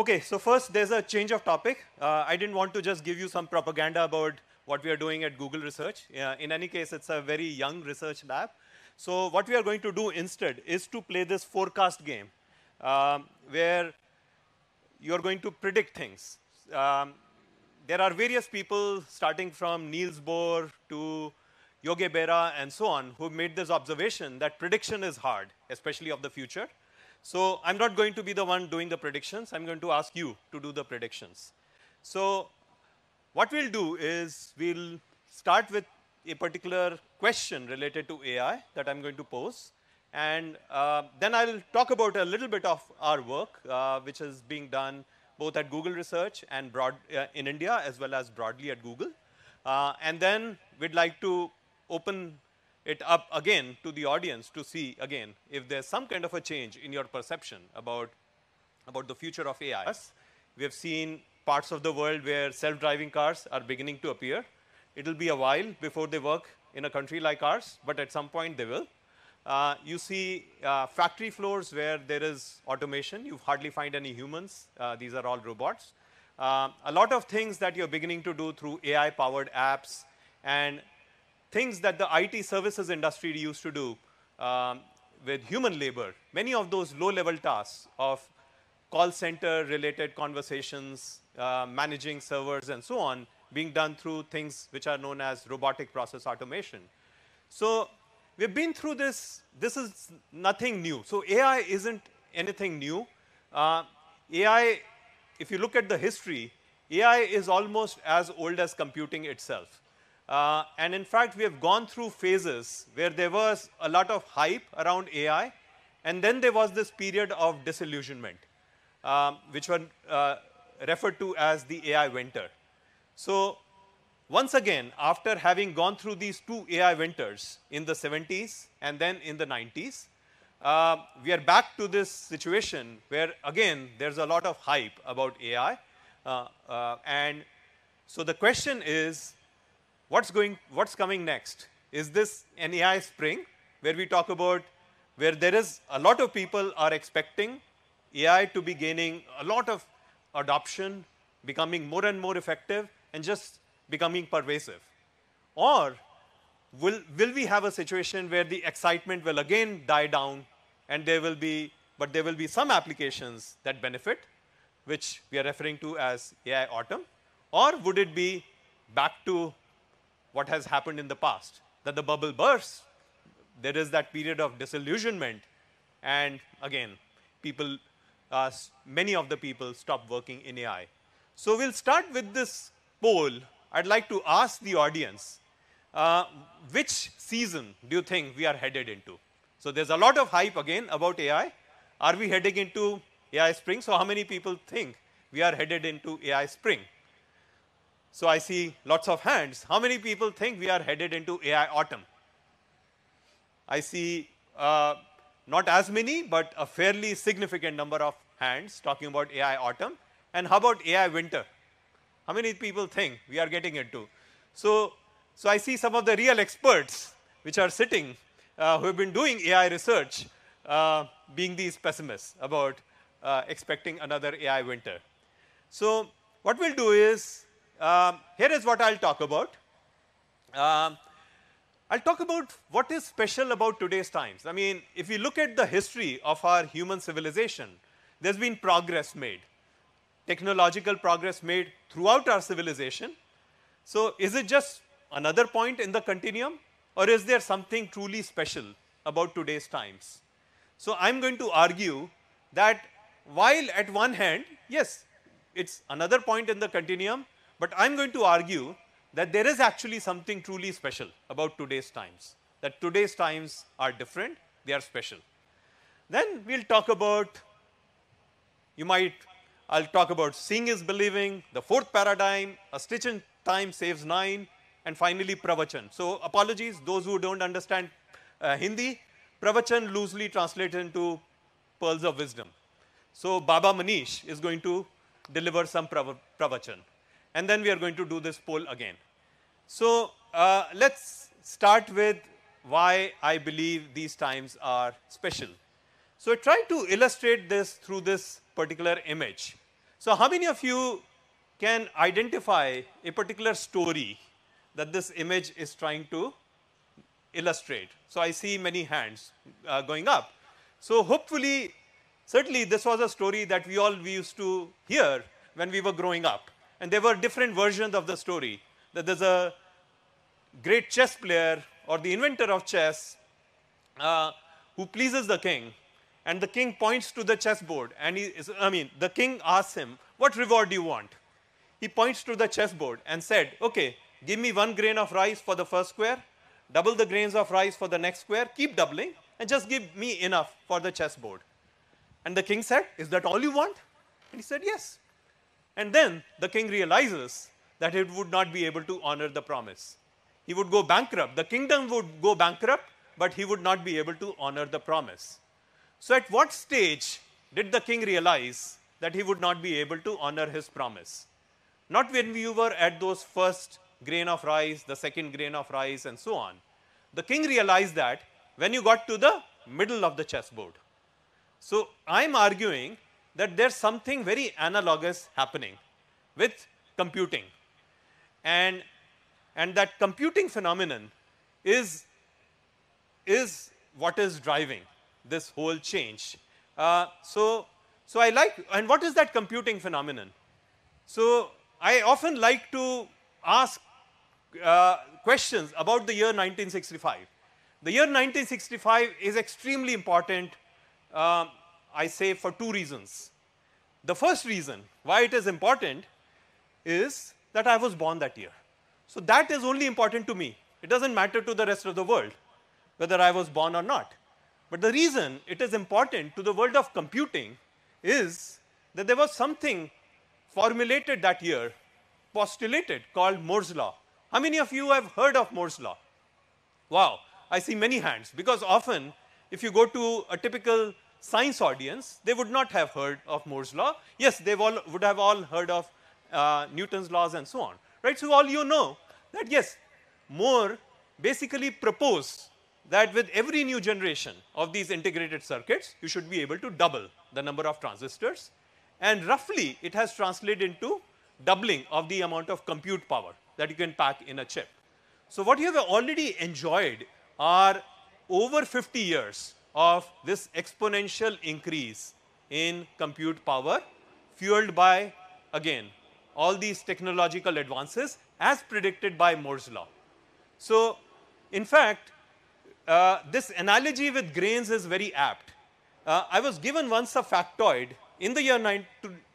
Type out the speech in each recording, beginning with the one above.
Okay, so first there's a change of topic. I didn't want to just give you some propaganda about what we are doing at Google Research. In any case, it's a very young research lab. So what we are going to do instead is to play this forecast game where you're going to predict things. There are various people, starting from Niels Bohr to Yogi Berra and so on, who made this observation that prediction is hard, especially of the future. So I'm not going to be the one doing the predictions. I'm going to ask you to do the predictions. So what we'll do is we'll start with a particular question related to AI that I'm going to pose. And then I'll talk about a little bit of our work, which is being done both at Google Research and in India, as well as broadly at Google. And then we'd like to open it up again to the audience to see, again, if there's some kind of a change in your perception about the future of AI. We have seen parts of the world where self-driving cars are beginning to appear. It'll be a while before they work in a country like ours, but at some point they will. You see factory floors where there is automation. You hardly find any humans. These are all robots. A lot of things that you're beginning to do through AI-powered apps and things that the IT services industry used to do with human labor. Many of those low-level tasks of call center-related conversations, managing servers, and so on, being done through things which are known as robotic process automation. So we've been through this. This is nothing new. So AI isn't anything new. AI, if you look at the history, AI is almost as old as computing itself. And in fact, we have gone through phases where there was a lot of hype around AI, and then there was this period of disillusionment, which were referred to as the AI winter. So once again, after having gone through these two AI winters in the 70s and then in the 90s, we are back to this situation where, again, there's a lot of hype about AI. And so the question is, what's coming next? Is this an AI spring where we talk about where there is a lot of people are expecting AI to be gaining a lot of adoption, becoming more and more effective, and just becoming pervasive? Or will we have a situation where the excitement will again die down and there will be some applications that benefit, which we are referring to as AI autumn? Or would it be back to what has happened in the past, that the bubble bursts, there is that period of disillusionment, and again, many of the people stop working in AI? So we'll start with this poll. I'd like to ask the audience, which season do you think we are headed into? So there's a lot of hype again about AI. Are we heading into AI spring? So how many people think we are headed into AI spring? So I see lots of hands. How many people think we are headed into AI autumn? I see not as many, but a fairly significant number of hands talking about AI autumn. And how about AI winter? How many people think we are getting into? So I see some of the real experts which are sitting, who have been doing AI research, being these pessimists about expecting another AI winter. So what we'll do is, here is what I'll talk about. I'll talk about what is special about today's times. I mean, if you look at the history of our human civilization, there's been progress made, technological progress made throughout our civilization. So is it just another point in the continuum, or is there something truly special about today's times? So I'm going to argue that while at one hand, yes, it's another point in the continuum, but I'm going to argue that there is actually something truly special about today's times, that today's times are different, they are special. Then we'll talk about, I'll talk about seeing is believing, the fourth paradigm, a stitch in time saves 9, and finally pravachan. So apologies, those who don't understand Hindi, pravachan loosely translated into pearls of wisdom. So Baba Manish is going to deliver some pravachan. And then we are going to do this poll again. So let's start with why I believe these times are special. So I try to illustrate this through this particular image. So how many of you can identify a particular story that this image is trying to illustrate? So I see many hands going up. So hopefully, certainly this was a story that we used to hear when we were growing up. And there were different versions of the story. That there's a great chess player or the inventor of chess who pleases the king, and the king points to the chessboard, and the king asks him, what reward do you want? He points to the chessboard and said, okay, give me 1 grain of rice for the first square, double the grains of rice for the next square, keep doubling, and just give me enough for the chessboard. And the king said, is that all you want? And he said, yes. And then the king realizes that he would not be able to honor the promise. He would go bankrupt. The kingdom would go bankrupt, but he would not be able to honor the promise. So at what stage did the king realize that he would not be able to honor his promise? Not when we were at those first grain of rice, the second grain of rice, and so on. The king realized that when you got to the middle of the chessboard. So I'm arguing that there's something very analogous happening with computing. And that computing phenomenon is what is driving this whole change. So I like, and what is that computing phenomenon? So I often like to ask questions about the year 1965. The year 1965 is extremely important, I say, for 2 reasons. The first reason why it is important is that I was born that year. So that is only important to me. It doesn't matter to the rest of the world whether I was born or not. But the reason it is important to the world of computing is that there was something formulated that year, postulated, called Moore's law. How many of you have heard of Moore's law? Wow, I see many hands, because often if you go to a typical science audience, they would not have heard of Moore's law. Yes, they would have all heard of Newton's laws and so on. Right? So all you know that yes, Moore basically proposed that with every new generation of these integrated circuits, you should be able to double the number of transistors, and roughly it has translated into doubling of the amount of compute power that you can pack in a chip. So what you have already enjoyed are over 50 years of this exponential increase in compute power, fueled by, again, all these technological advances as predicted by Moore's law. So in fact, this analogy with grains is very apt. I was given once a factoid in the year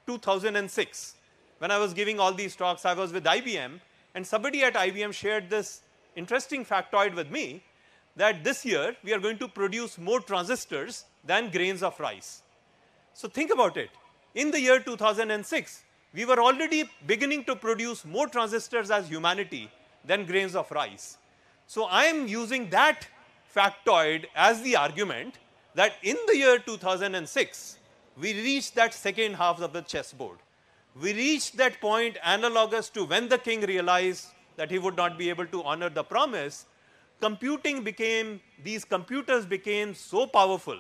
2006. When I was giving all these talks, I was with IBM, and somebody at IBM shared this interesting factoid with me that this year we are going to produce more transistors than grains of rice. So think about it. In the year 2006, we were already beginning to produce more transistors as humanity than grains of rice. So I am using that factoid as the argument that in the year 2006, we reached that second half of the chessboard. We reached that point analogous to when the king realized that he would not be able to honor the promise. These computers became so powerful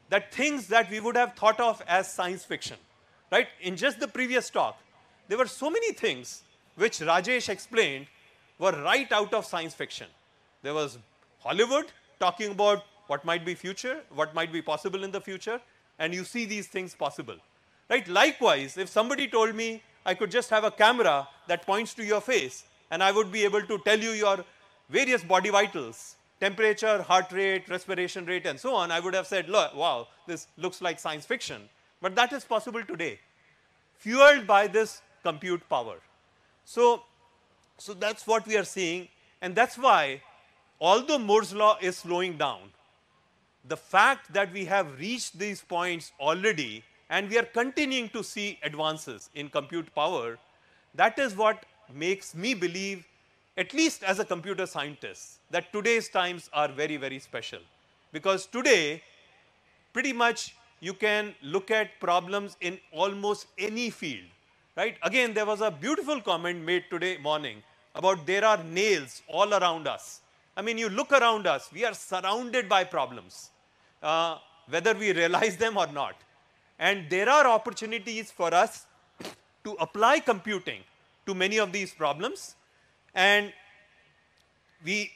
that things that we would have thought of as science fiction, right? In just the previous talk, there were so many things which Rajesh explained were right out of science fiction. There was Hollywood talking about what might be future, what might be possible in the future, and you see these things possible, right? Likewise, if somebody told me I could just have a camera that points to your face and I would be able to tell you your various body vitals, temperature, heart rate, respiration rate, and so on, I would have said, look, wow, this looks like science fiction. But that is possible today, fueled by this compute power. So that's what we are seeing, and that's why, although Moore's law is slowing down, the fact that we have reached these points already and we are continuing to see advances in compute power, that is what makes me believe, at least as a computer scientist, that today's times are very, very special. Because today, pretty much you can look at problems in almost any field, right? Again, there was a beautiful comment made today morning about there are nails all around us. I mean, you look around us, we are surrounded by problems, whether we realize them or not. And there are opportunities for us to apply computing to many of these problems, and we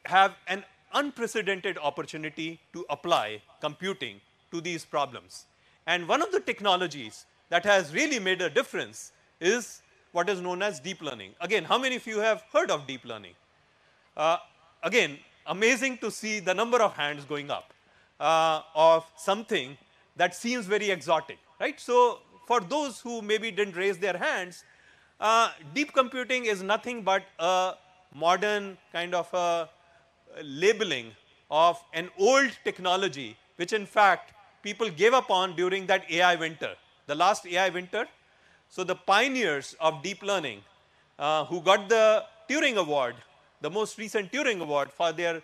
have an unprecedented opportunity to apply computing to these problems. And one of the technologies that has really made a difference is what is known as deep learning. Again, how many of you have heard of deep learning? Again, amazing to see the number of hands going up of something that seems very exotic, right? So for those who maybe didn't raise their hands, deep computing is nothing but a modern kind of a labeling of an old technology, which in fact people gave up on during that AI winter, the last AI winter. So the pioneers of deep learning who got the Turing Award, the most recent Turing Award for their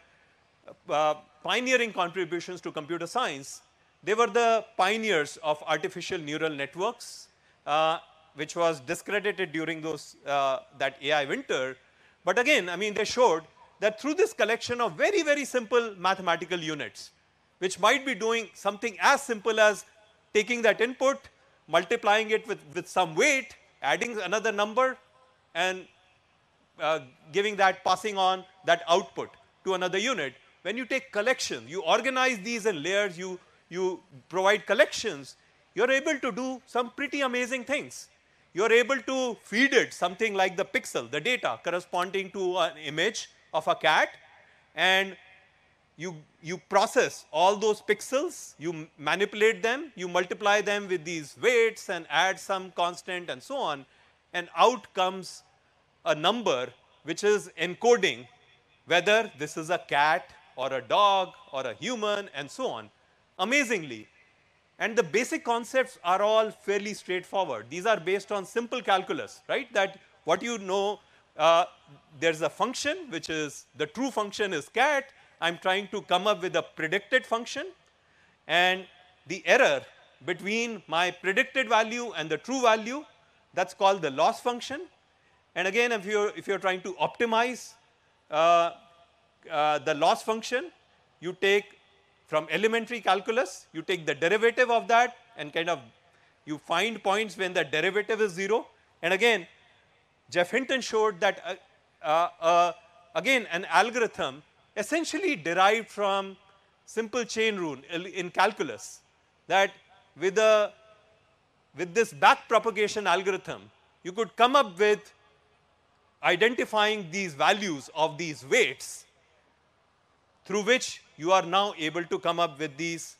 pioneering contributions to computer science, they were the pioneers of artificial neural networks, which was discredited during those that AI winter. But again, I mean, they showed that through this collection of very, very simple mathematical units, which might be doing something as simple as taking that input, multiplying it with some weight, adding another number, and giving that, passing on that output to another unit. When you take collections, you organize these in layers, you provide collections, you're able to do some pretty amazing things. You're able to feed it something like the pixel, the data corresponding to an image of a cat, and you process all those pixels, you manipulate them, you multiply them with these weights and add some constant and so on, and out comes a number which is encoding whether this is a cat or a dog or a human and so on, amazingly. And the basic concepts are all fairly straightforward. These are based on simple calculus, right? That what you know, there's a function which is, the true function is cat. I'm trying to come up with a predicted function, and the error between my predicted value and the true value, that's called the loss function. And again, if you're trying to optimize the loss function, you take from elementary calculus, you take the derivative of that and kind of you find points when the derivative is 0. And again, Geoff Hinton showed that again, an algorithm essentially derived from simple chain rule in calculus, that with this back propagation algorithm, you could come up with identifying these values of these weights, through which you are now able to come up with these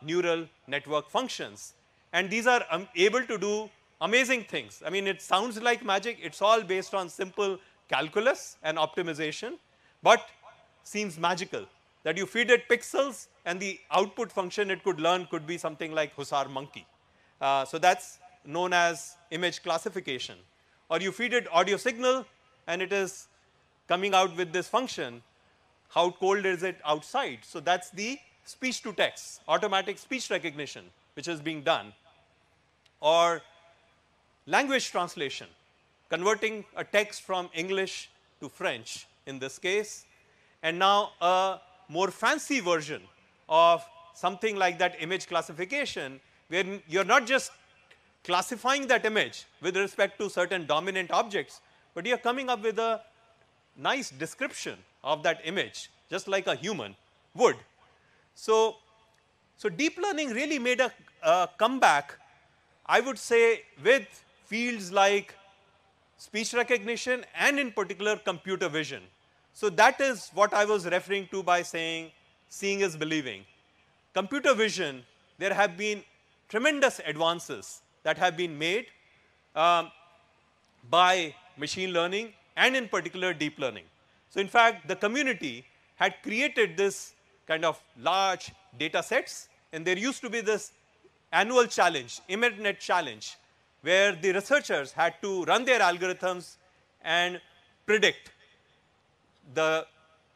neural network functions. And these are able to do amazing things. I mean, it sounds like magic. It's all based on simple calculus and optimization, but seems magical. That you feed it pixels, and the output function it could learn could be something like Hussar monkey. So that's known as image classification. Or you feed it audio signal, and it is coming out with this function. How cold is it outside? So that's the speech to text, automatic speech recognition, which is being done. Or language translation, converting a text from English to French in this case. And now a more fancy version of something like that image classification, where you're not just classifying that image with respect to certain dominant objects, but you're coming up with a nice description of that image, just like a human would. So deep learning really made a comeback, I would say, with fields like speech recognition and in particular computer vision. So that is what I was referring to by saying seeing is believing. Computer vision, there have been tremendous advances that have been made by machine learning and in particular deep learning. So in fact, the community had created this kind of large data sets, and there used to be this annual challenge, ImageNet challenge, where the researchers had to run their algorithms and predict the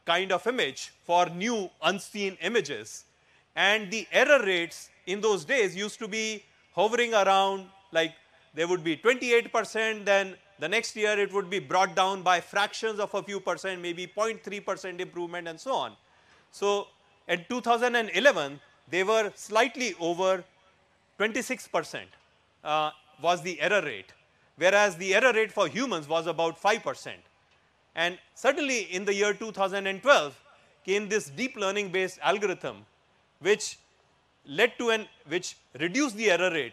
kind of image for new unseen images. And the error rates in those days used to be hovering around, like there would be 28%, then the next year it would be brought down by fractions of a few percent, maybe 0.3% improvement and so on. So in 2011, they were slightly over 26%. was the error rate, whereas the error rate for humans was about 5%. And suddenly in the year 2012 came this deep learning based algorithm which led to which reduced the error rate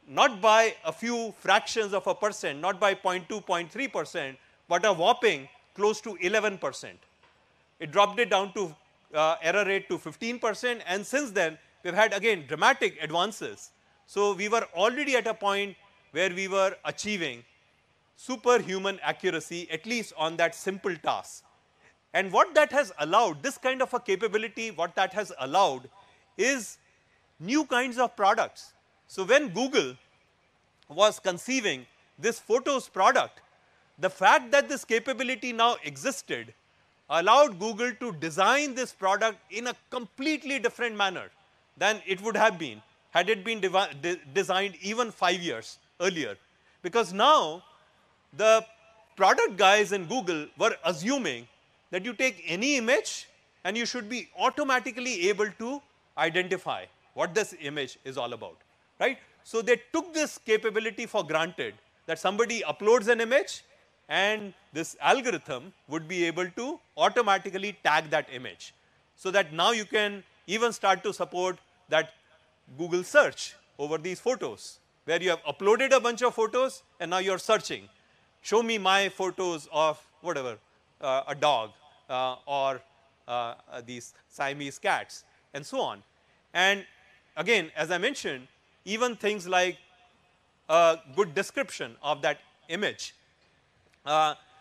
not by a few fractions of a percent, not by 0.2, 0.3%, but a whopping close to 11%. It dropped it down to error rate to 15%, and since then we've had again dramatic advances. So we were already at a point where we were achieving superhuman accuracy, at least on that simple task. And what that has allowed, this kind of a capability, what that has allowed is new kinds of products. So when Google was conceiving this Photos product, the fact that this capability now existed allowed Google to design this product in a completely different manner than it would have been had it been designed even 5 years earlier. Because now the product guys in Google were assuming that you take any image and you should be automatically able to identify what this image is all about, right? So they took this capability for granted that somebody uploads an image and this algorithm would be able to automatically tag that image. So that now you can even start to support that Google search over these photos, where you have uploaded a bunch of photos and now you're searching. Show me my photos of whatever, a dog or these Siamese cats and so on. And again, as I mentioned, even things like a good description of that image.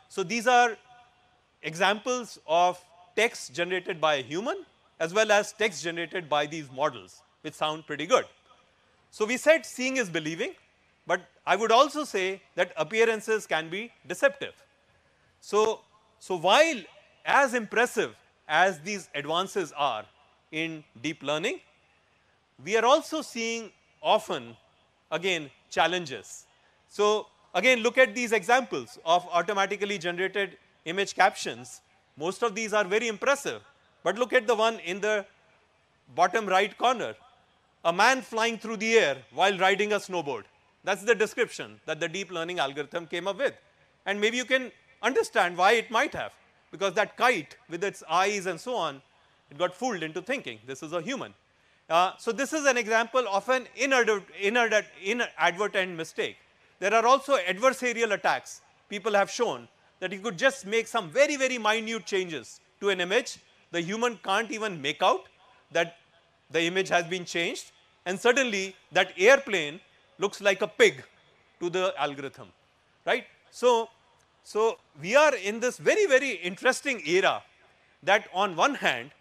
So these are examples of text generated by a human as well as text generated by these models, which sound pretty good. So we said seeing is believing, but I would also say that appearances can be deceptive. So while as impressive as these advances are in deep learning, we are also seeing often, again, challenges. So again, look at these examples of automatically generated image captions. Most of these are very impressive, but look at the one in the bottom right corner. A man flying through the air while riding a snowboard. That's the description that the deep learning algorithm came up with. And maybe you can understand why it might have, because that kite with its eyes and so on, it got fooled into thinking this is a human. So this is an example of an inadvertent mistake. There are also adversarial attacks. People have shown that you could just make some very, very minute changes to an image. The human can't even make out that the image has been changed, and suddenly that airplane looks like a pig to the algorithm, right? So we are in this very, very interesting era that on one hand,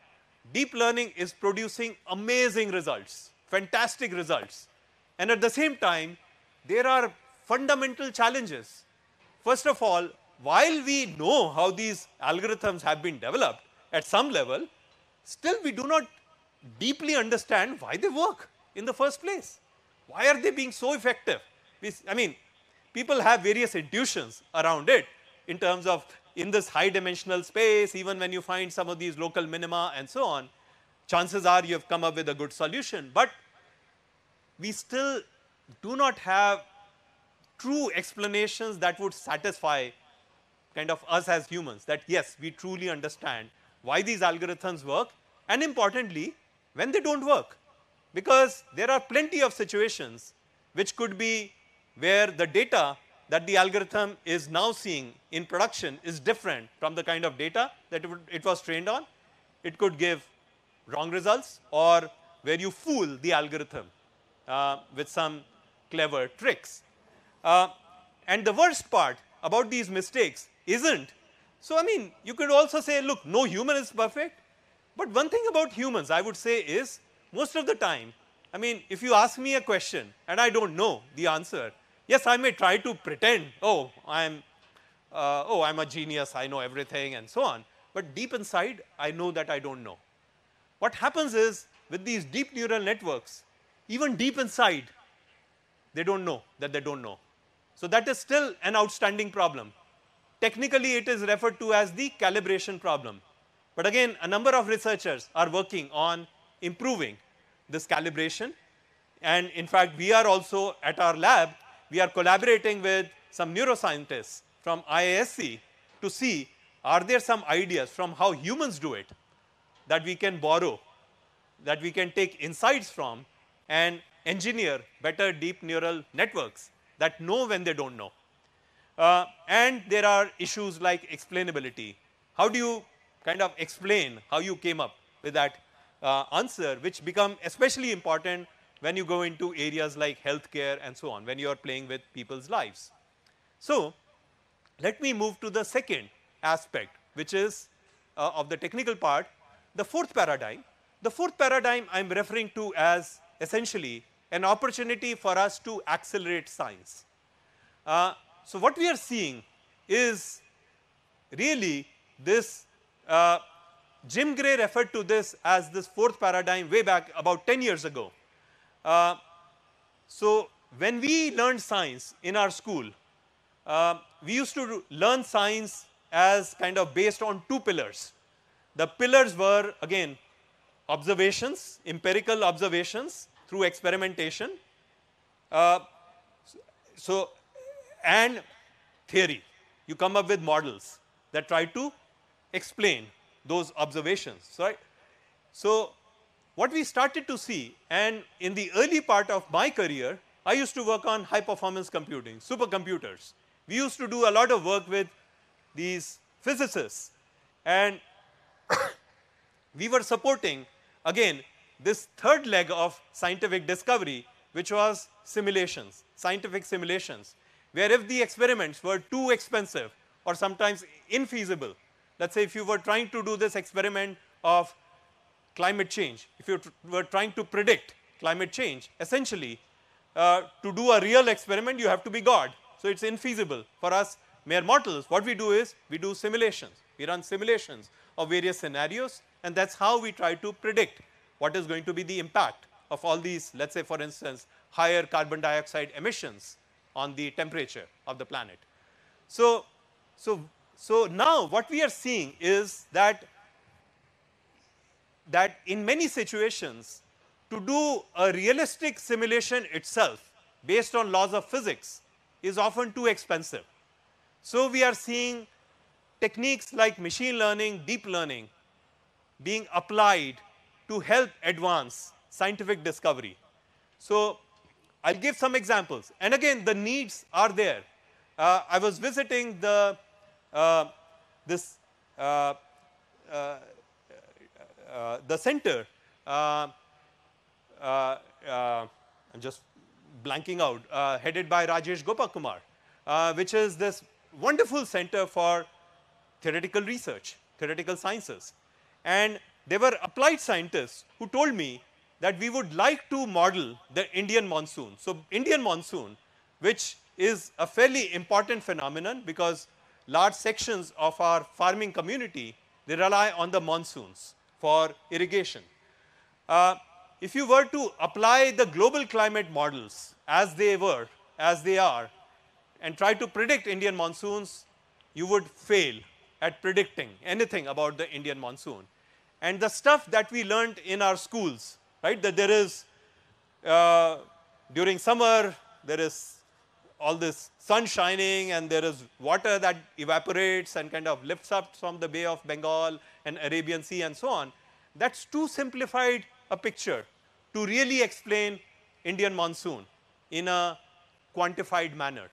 deep learning is producing amazing results, fantastic results, and at the same time, there are fundamental challenges. First of all, while we know how these algorithms have been developed at some level, still we do not deeply understand why they work in the first place. Why are they being so effective? I mean, people have various intuitions around it in terms of in this high dimensional space, even when you find some of these local minima and so on, chances are you have come up with a good solution. But we still do not have true explanations that would satisfy kind of us as humans, that yes, we truly understand why these algorithms work, and importantly, when they don't work. Because there are plenty of situations which could be where the data that the algorithm is now seeing in production is different from the kind of data that it was trained on. It could give wrong results, or where you fool the algorithm with some clever tricks. And the worst part about these mistakes isn't, so I mean, you could also say, look, no human is perfect. But one thing about humans, I would say, is most of the time, I mean, if you ask me a question and I don't know the answer, yes, I may try to pretend, I'm a genius, I know everything and so on. But deep inside, I know that I don't know. What happens is, with these deep neural networks, even deep inside, they don't know that they don't know. So that is still an outstanding problem. Technically, it is referred to as the calibration problem. But again, a number of researchers are working on improving this calibration. And in fact, we are also at our lab we are collaborating with some neuroscientists from IISc to see are there some ideas from how humans do it that we can borrow, that we can take insights from and engineer better deep neural networks that know when they don't know. And there are issues like explainability. How do you kind of explain how you came up with that answer, which become especially important when you go into areas like healthcare and so on, when you are playing with people's lives. So let me move to the second aspect, which is of the technical part, the fourth paradigm. The fourth paradigm I'm referring to as essentially an opportunity for us to accelerate science. So what we are seeing is really this, Jim Gray referred to this as this fourth paradigm way back about 10 years ago. So when we learned science in our school, we used to learn science as kind of based on two pillars. The pillars were again observations, empirical observations through experimentation, and theory. You come up with models that try to explain those observations, right? So what we started to see, and in the early part of my career, I used to work on high performance computing, supercomputers. We used to do a lot of work with these physicists, and we were supporting again this third leg of scientific discovery, which was simulations, scientific simulations, where if the experiments were too expensive or sometimes infeasible, let's say if you were trying to do this experiment of climate change, if you were trying to predict climate change, essentially to do a real experiment you have to be God. So it's infeasible for us mere mortals. What we do is we do simulations. We run simulations of various scenarios, and that's how we try to predict what is going to be the impact of all these, let's say for instance, higher carbon dioxide emissions on the temperature of the planet. So now what we are seeing is that in many situations, to do a realistic simulation itself based on laws of physics is often too expensive. So we are seeing techniques like machine learning, deep learning being applied to help advance scientific discovery. So I'll give some examples, and again the needs are there. I was visiting the center. I'm just blanking out, headed by Rajesh Gopakumar, which is this wonderful center for theoretical research, theoretical sciences. And there were applied scientists who told me that we would like to model the Indian monsoon. So Indian monsoon, which is a fairly important phenomenon because large sections of our farming community, they rely on the monsoons for irrigation. If you were to apply the global climate models as they are, and try to predict Indian monsoons, you would fail at predicting anything about the Indian monsoon. And the stuff that we learned in our schools, right, that there is, during summer, there is all this sun shining and there is water that evaporates and kind of lifts up from the Bay of Bengal and Arabian Sea and so on. That's too simplified a picture to really explain Indian monsoon in a quantified manner.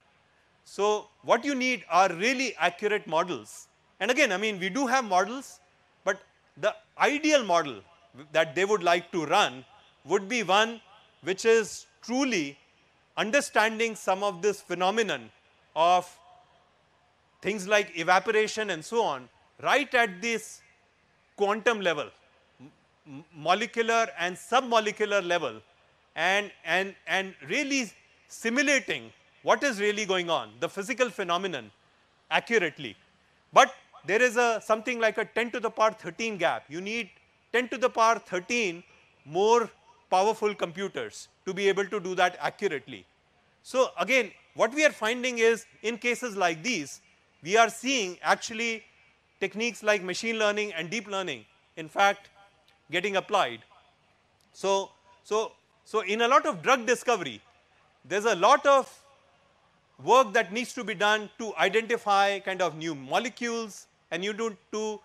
So what you need are really accurate models. And again, I mean, we do have models, but the ideal model that they would like to run would be one which is truly understanding some of this phenomenon of things like evaporation and so on, right at this quantum level, molecular and submolecular level, and really simulating what is really going on, the physical phenomenon accurately. But there is something like a 10 to the power 13 gap. You need 10 to the power 13 more powerful computers to be able to do that accurately. So again, what we are finding is in cases like these, we are seeing actually techniques like machine learning and deep learning, in fact, getting applied. So in a lot of drug discovery, there's a lot of work that needs to be done to identify kind of new molecules, and you do to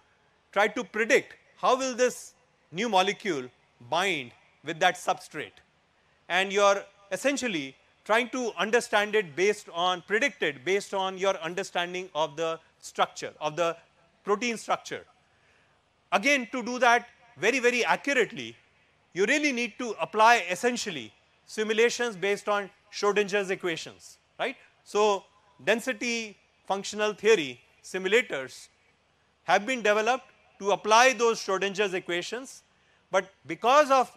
try to predict how will this new molecule bind with that substrate. And you're essentially trying to understand it based on, predicted based on your understanding of the structure, of the protein structure. Again, to do that very, very accurately, you really need to apply essentially simulations based on Schrodinger's equations, right? So, density functional theory simulators have been developed to apply those Schrodinger's equations, but because of,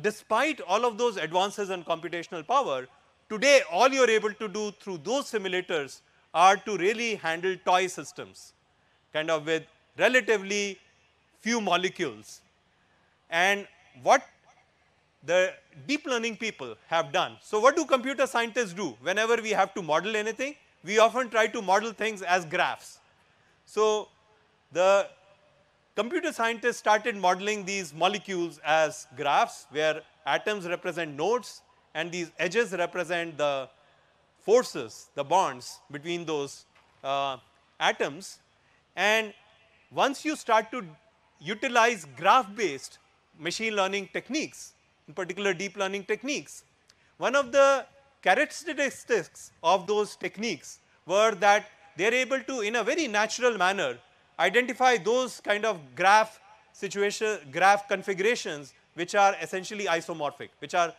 despite all of those advances in computational power, today all you are able to do through those simulators are to really handle toy systems, kind of with relatively few molecules. And what the deep learning people have done. So, what do computer scientists do? Whenever we have to model anything, we often try to model things as graphs. So, the computer scientists started modeling these molecules as graphs, where atoms represent nodes and these edges represent the forces, the bonds between those atoms. And once you start to utilize graph based machine learning techniques, in particular deep learning techniques, one of the characteristics of those techniques were that they are able to, in a very natural manner, identify those kind of graph configurations which are essentially isomorphic, which are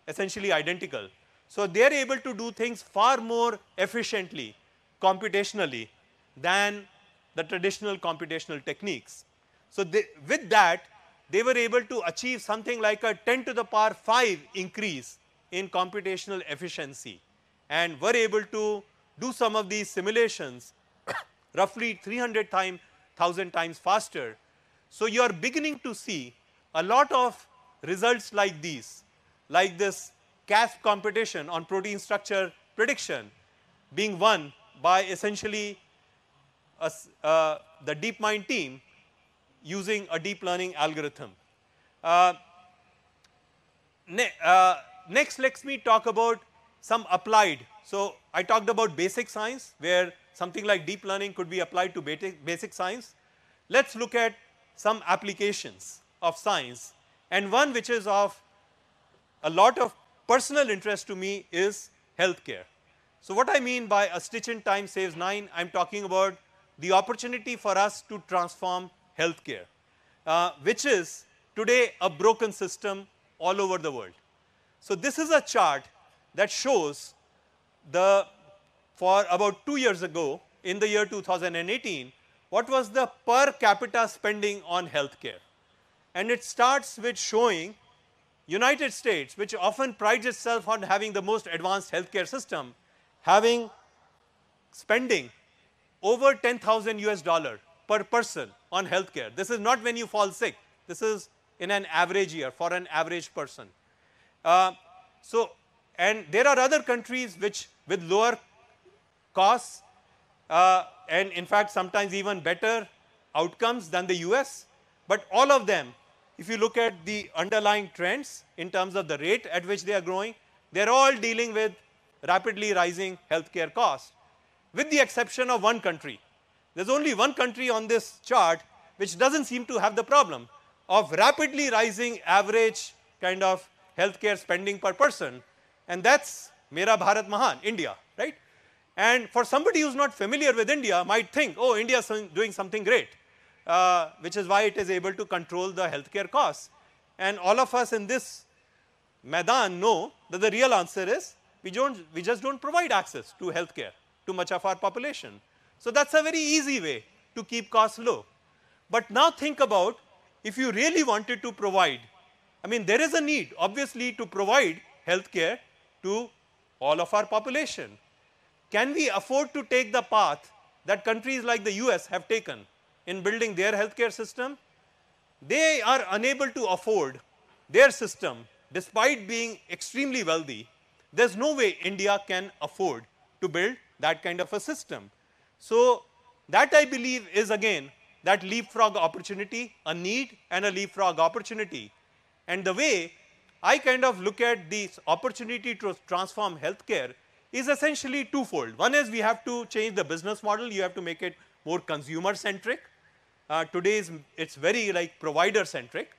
essentially identical. So, they are able to do things far more efficiently computationally than the traditional computational techniques. So, with that, they were able to achieve something like a 10 to the power 5 increase in computational efficiency, and were able to do some of these simulations roughly 300,000 times faster. So, you are beginning to see a lot of results like these, like this CASP competition on protein structure prediction being won by essentially the DeepMind team using a deep learning algorithm. Next, let me talk about some applied. So, I talked about basic science, where something like deep learning could be applied to basic science. Let us look at some applications of science, and one which is of a lot of personal interest to me is healthcare. So, what I mean by a stitch in time saves 9, I am talking about the opportunity for us to transform healthcare, which is today a broken system all over the world. So, this is a chart that shows for about 2 years ago, in the year 2018, what was the per capita spending on healthcare. And it starts with showing United States, which often prides itself on having the most advanced healthcare system, having spending over 10,000 US dollar per person on healthcare. This is not when you fall sick. This is in an average year for an average person. And there are other countries which with lower costs and in fact sometimes even better outcomes than the US, but all of them, if you look at the underlying trends in terms of the rate at which they are growing, they are all dealing with rapidly rising healthcare costs, with the exception of one country. There is only one country on this chart which does not seem to have the problem of rapidly rising average kind of healthcare spending per person, and that is Mera Bharat Mahan, India, right. And for somebody who is not familiar with India might think, oh, India is doing something great, which is why it is able to control the healthcare costs. And all of us in this Maidan know that the real answer is we just don't provide access to healthcare to much of our population. So, that is a very easy way to keep costs low. But now think about if you really wanted to provide, I mean there is a need obviously to provide healthcare to all of our population. Can we afford to take the path that countries like the US have taken in building their healthcare system? They are unable to afford their system despite being extremely wealthy. There is no way India can afford to build that kind of a system. So, that I believe is again that leapfrog opportunity, a need and a leapfrog opportunity. And the way I kind of look at this opportunity to transform healthcare is essentially twofold. One is we have to change the business model. You have to make it more consumer centric. Today it's very like provider centric.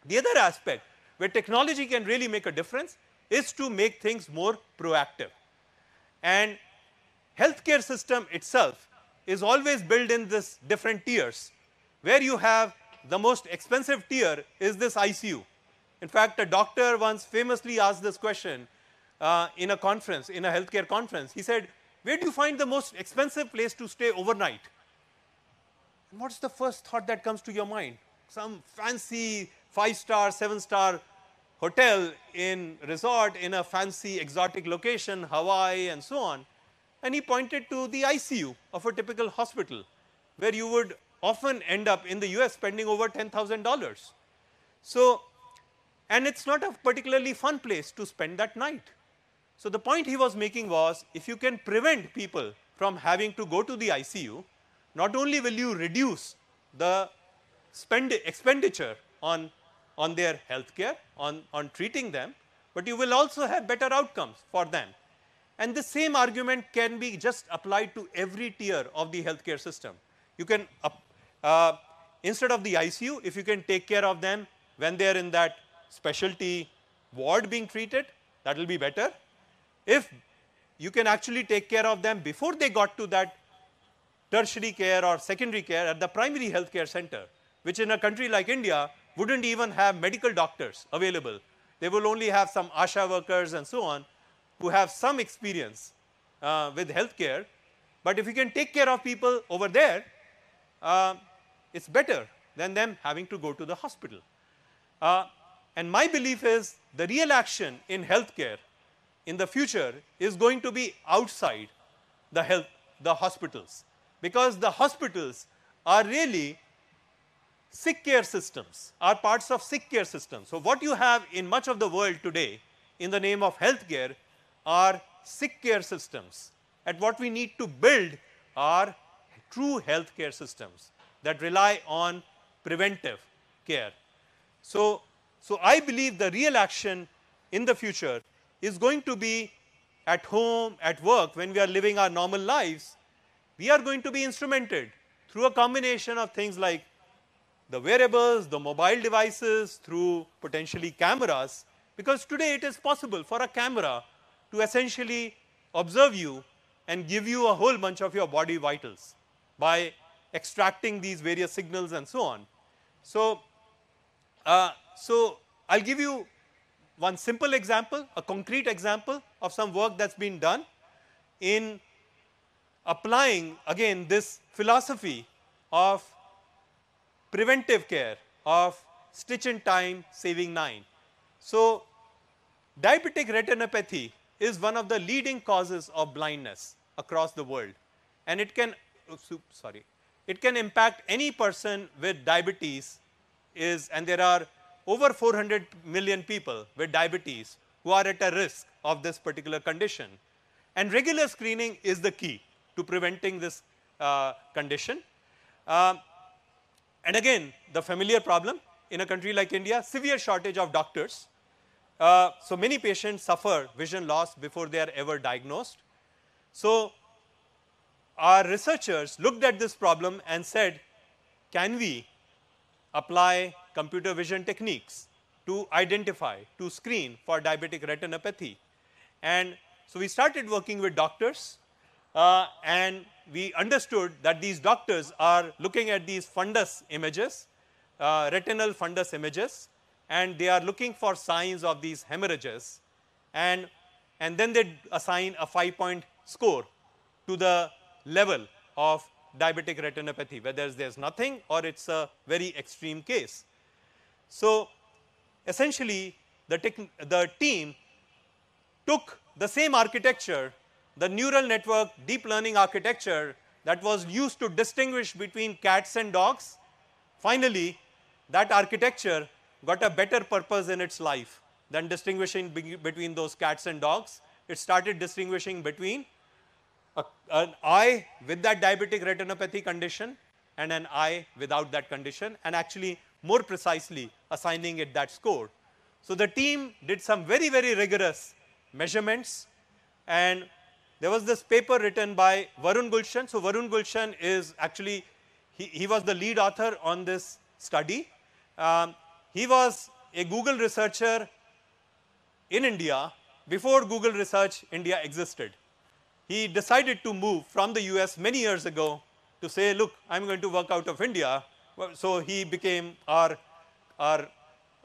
The other aspect where technology can really make a difference is to make things more proactive. And healthcare system itself is always built in this different tiers, where you have the most expensive tier is this ICU. In fact, a doctor once famously asked this question in a conference, in a healthcare conference. He said, where do you find the most expensive place to stay overnight? And what's the first thought that comes to your mind? Some fancy 5-star, 7-star hotel in resort in a fancy exotic location, Hawaii and so on. And he pointed to the ICU of a typical hospital, where you would often end up in the US spending over $10,000. So, and it's not a particularly fun place to spend that night. So the point he was making was, if you can prevent people from having to go to the ICU, not only will you reduce the expenditure on their healthcare, on treating them, but you will also have better outcomes for them. And the same argument can be just applied to every tier of the healthcare system. You can, instead of the ICU, if you can take care of them when they are in that specialty ward being treated, that will be better. If you can actually take care of them before they got to that tertiary care or secondary care at the primary healthcare center, which in a country like India wouldn't even have medical doctors available. They will only have some ASHA workers and so on who have some experience with healthcare. But if you can take care of people over there, it's better than them having to go to the hospital. And my belief is the real action in healthcare in the future is going to be outside the hospitals, because the hospitals are really sick care systems, are parts of sick care systems. So what you have in much of the world today in the name of healthcare are sick care systems. And what we need to build are true healthcare systems that rely on preventive care. So I believe the real action in the future is going to be at home, at work, when we are living our normal lives. We are going to be instrumented through a combination of things like the wearables, the mobile devices, through potentially cameras, because today it is possible for a camera to essentially observe you and give you a whole bunch of your body vitals by extracting these various signals and so on. So I'll give you one simple example, a concrete example of some work that's been done in applying, again, this philosophy of preventive care, of stitch in time, saving 9. So diabetic retinopathy is one of the leading causes of blindness across the world, and it can impact any person with diabetes, and there are over 400 million people with diabetes who are at a risk of this particular condition. And regular screening is the key to preventing this condition. And again, the familiar problem in a country like India, severe shortage of doctors. So many patients suffer vision loss before they are ever diagnosed. So our researchers looked at this problem and said, can we apply computer vision techniques to identify, to screen for diabetic retinopathy? And so we started working with doctors, and we understood that these doctors are looking at these fundus images, retinal fundus images, and they are looking for signs of these hemorrhages, and then they assign a 5-point score to the level of diabetic retinopathy, whether there's nothing or it's a very extreme case. So essentially, the team took the same architecture, the neural network deep learning architecture that was used to distinguish between cats and dogs. Finally, that architecture got a better purpose in its life than distinguishing between those cats and dogs. It started distinguishing between an eye with that diabetic retinopathy condition and an eye without that condition, and actually more precisely assigning it that score. So the team did some very, very rigorous measurements And there was this paper written by Varun Gulshan. So Varun Gulshan is actually, he was the lead author on this study. He was a Google researcher in India before Google Research India existed. He decided to move from the US many years ago to say, look, I'm going to work out of India. So he became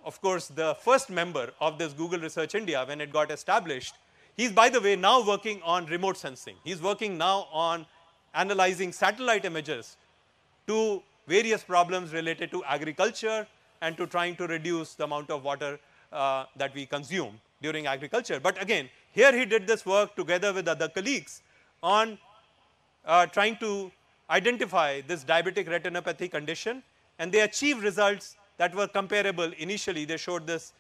of course, the first member of this Google Research India when it got established. He's, by the way, now working on remote sensing. He's working now on analyzing satellite images to various problems related to agriculture and to trying to reduce the amount of water that we consume during agriculture. But again, here he did this work together with other colleagues on trying to identify this diabetic retinopathy condition, and they achieved results that were comparable. Initially, they showed this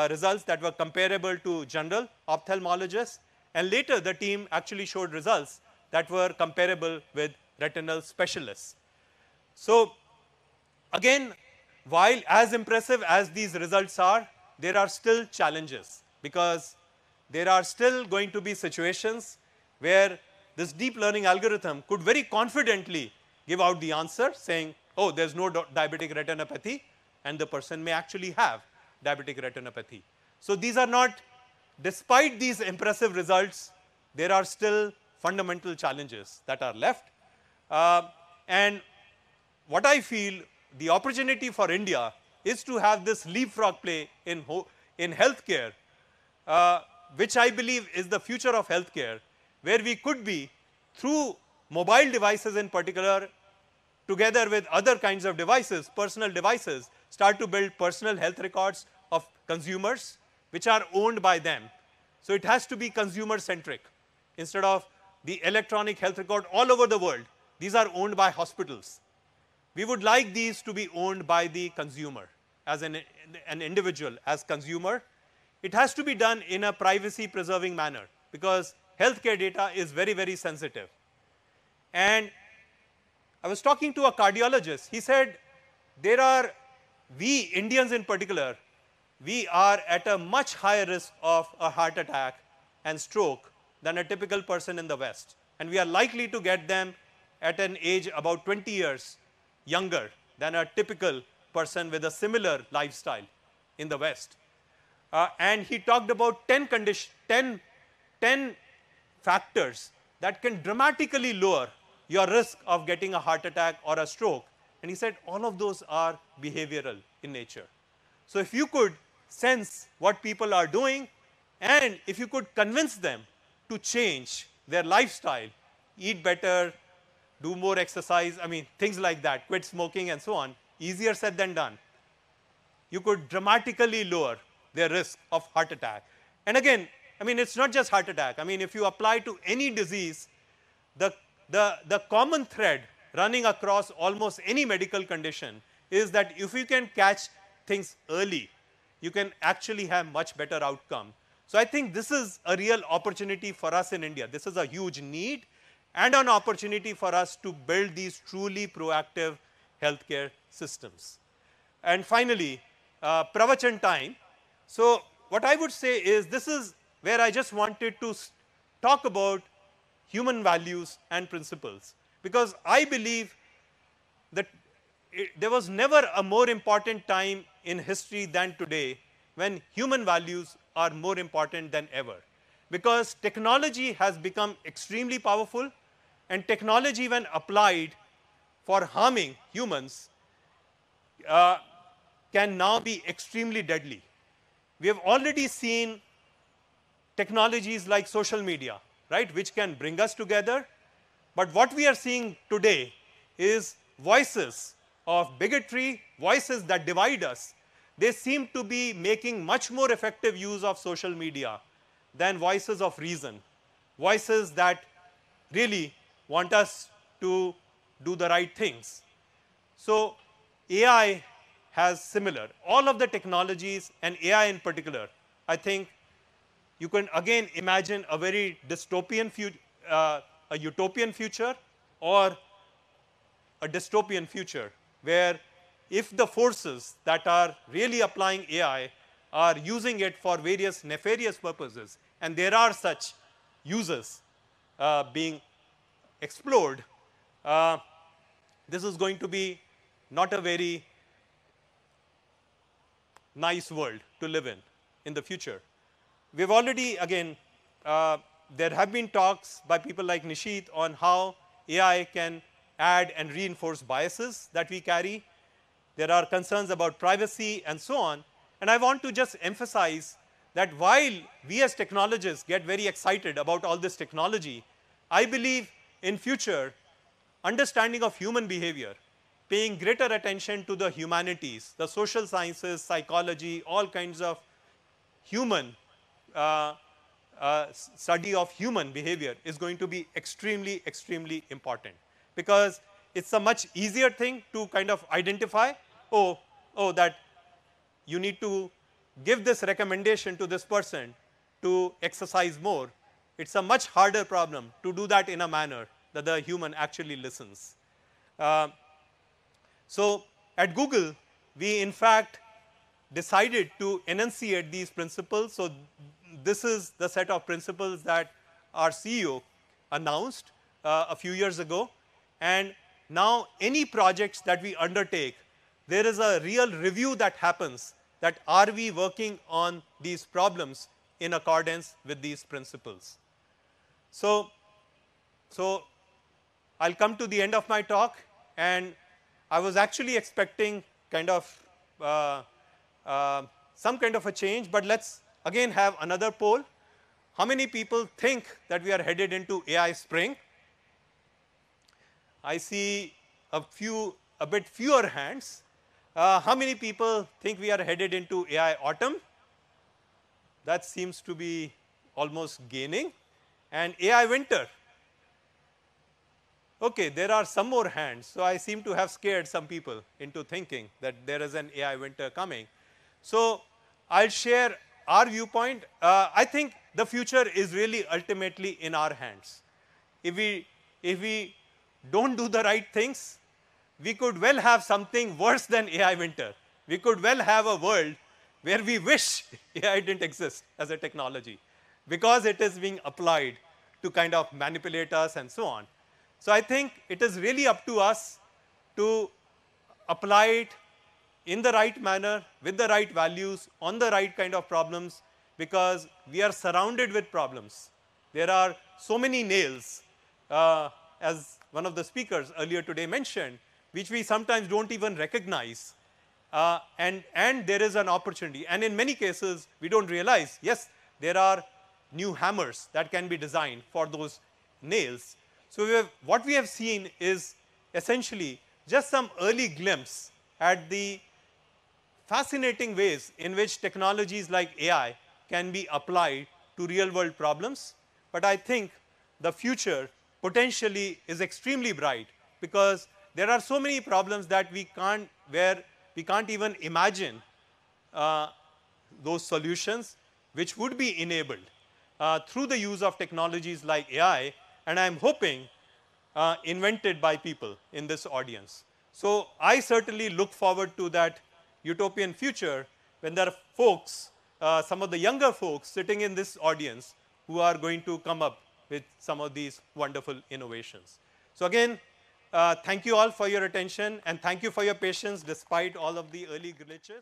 results that were comparable to general ophthalmologists, and later the team actually showed results that were comparable with retinal specialists. So again, while as impressive as these results are, there are still challenges, because there are still going to be situations where this deep learning algorithm could very confidently give out the answer saying, oh, there's no diabetic retinopathy, and the person may actually have diabetic retinopathy. So these are not, despite these impressive results, there are still fundamental challenges that are left. And what I feel the opportunity for India is to have this leapfrog play in healthcare, which I believe is the future of healthcare, where we could be, through mobile devices in particular, together with other kinds of devices, personal devices, start to build personal health records of consumers which are owned by them. So it has to be consumer centric instead of the electronic health record all over the world. These are owned by hospitals. We would like these to be owned by the consumer as an individual, as consumer. It has to be done in a privacy preserving manner, because healthcare data is very, very sensitive. And I was talking to a cardiologist. He said, we Indians in particular, we are at a much higher risk of a heart attack and stroke than a typical person in the West. And we are likely to get them at an age about 20 years younger than a typical person with a similar lifestyle in the West. And he talked about 10 factors that can dramatically lower your risk of getting a heart attack or a stroke. And he said all of those are behavioral in nature. So if you could sense what people are doing, and if you could convince them to change their lifestyle, eat better, do more exercise, I mean, things like that, quit smoking and so on, easier said than done, you could dramatically lower their risk of heart attack. And again, I mean, it's not just heart attack. I mean, if you apply to any disease, the common thread running across almost any medical condition is that if you can catch things early, you can actually have much better outcome. So I think this is a real opportunity for us in India. This is a huge need and an opportunity for us to build these truly proactive healthcare systems. And finally, pravachan time. So what I would say is, this is where I just wanted to talk about human values and principles, because I believe that there was never a more important time in history than today when human values are more important than ever, because technology has become extremely powerful, and technology, when applied for harming humans, can now be extremely deadly. We have already seen technologies like social media, right, which can bring us together. But what we are seeing today is voices of bigotry, voices that divide us. They seem to be making much more effective use of social media than voices of reason, voices that really want us to do the right things. So AI has similar. All of the technologies, and AI in particular, I think you can again imagine a very dystopian future, a utopian future, or a dystopian future, where if the forces that are really applying AI are using it for various nefarious purposes, and there are such uses being explored, this is going to be not a very nice world to live in the future. We've already, again, there have been talks by people like Nishit on how AI can add and reinforce biases that we carry. There are concerns about privacy and so on. And I want to just emphasize that while we as technologists get very excited about all this technology, I believe in future, understanding of human behavior, paying greater attention to the humanities, the social sciences, psychology, all kinds of human study of human behavior is going to be extremely, extremely important, because it's a much easier thing to kind of identify, oh, that you need to give this recommendation to this person to exercise more. It's a much harder problem to do that in a manner that the human actually listens. So at Google, we in fact decided to enunciate these principles. So this is the set of principles that our CEO announced a few years ago. And now any projects that we undertake, there is a real review that happens, that are we working on these problems in accordance with these principles. So I'll come to the end of my talk, and I was actually expecting kind of some kind of a change, but let's again have another poll. How many people think that we are headed into AI spring? I see a bit fewer hands. How many people think we are headed into AI autumn? That seems to be almost gaining. And AI winter. Okay, there are some more hands. So I seem to have scared some people into thinking that there is an AI winter coming. So I'll share our viewpoint. I think the future is really ultimately in our hands. If we don't do the right things, we could well have something worse than AI winter. We could well have a world where we wish AI didn't exist as a technology, because it is being applied to kind of manipulate us and so on. So I think it is really up to us to apply it in the right manner, with the right values, on the right kind of problems, because we are surrounded with problems. There are so many nails, as one of the speakers earlier today mentioned, which we sometimes don't even recognize. And there is an opportunity. And in many cases, we don't realize, yes, there are new hammers that can be designed for those nails. So what we have seen is essentially just some early glimpse at the fascinating ways in which technologies like AI can be applied to real world problems. But I think the future potentially is extremely bright, because there are so many problems that we can't even imagine those solutions, which would be enabled through the use of technologies like AI, and I'm hoping invented by people in this audience. So I certainly look forward to that utopian future when there are folks, some of the younger folks sitting in this audience, who are going to come up with some of these wonderful innovations. So again, thank you all for your attention, and thank you for your patience despite all of the early glitches.